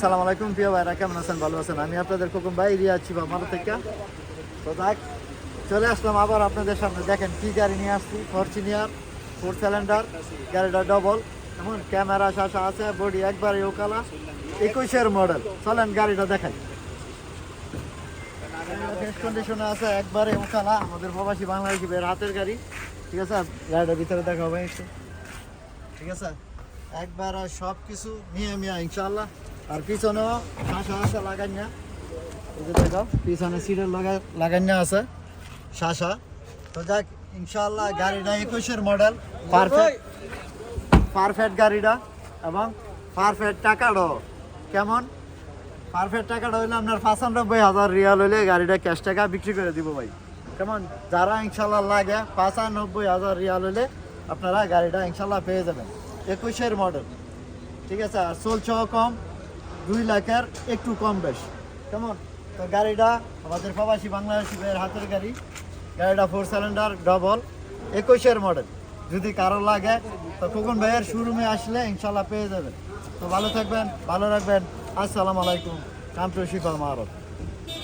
আসসালামু আলাইকুম প্রিয় ভাইরা, কেমন আছেন? ভালো আছেন? আমি আপনাদের খোকন ভাই, রিয়াজ ছিবা মারো থেকে। তো দেখ, চলে আসলাম আবার আপনাদের সামনে। দেখেন কি গাড়ি নিয়ে আসছি, ফরচুনিয়ার 4 সিলিন্ডার গাড়িটা ডবল, এমন ক্যামেরা শাসা আছে, বডি একবারে ওকালা, 21-এর মডেল। চলেন গাড়িটা দেখাই। ফ্রেশ কন্ডিশনে আছে, একবারে ওকালা, আমাদের প্রবাসী বাংলাদেশি বের হাতের গাড়ি। ঠিক আছে, গাড়িটার ভিতরে দেখা হবে একটু। ঠিক আছে, একবার সব কিছু নিয়ে মিয়া ইনশাল্লাহ। আর পিছনেও শাসা আছে লাগাই না, এই যে দেখো পিছনে সিটের লাগাই না আছে শাসা। তো যাক ইনশাল্লাহ, গাড়িটা 21-এর মডেল, পারফেক্ট গাড়িটা, এবং পারফেক্ট টাকাটাও কেমন। পারফেক্ট টাকাটা হইলে আপনার 95,000 রিয়াল হইলে গাড়িটা ক্যাশ টাকা বিক্রি করে দিব ভাই। কেমন, যারা ইনশাল্লাহ লাগে 95,000 রিয়াল হইলে আপনারা গাড়িটা ইনশাল্লাহ পেয়ে যাবেন। 21-এর মডেল, ঠিক আছে। আর চলছেও কম, 2 লাখের একটু কম বেশ। কেমন, তো গাড়িটা আমাদের প্রবাসী বাংলাদেশি ভাইয়ের হাতের গাড়ি। গাড়িটা 4 সিলিন্ডার ডবল, 21-এর মডেল। যদি কারো লাগে তো খোকন ভাইয়ের শোরুমে আসলে ইনশাল্লাহ পেয়ে যাবেন। তো ভালো থাকবেন, ভালো রাখবেন। আসসালামু আলাইকুম। Come to Shifa মারত।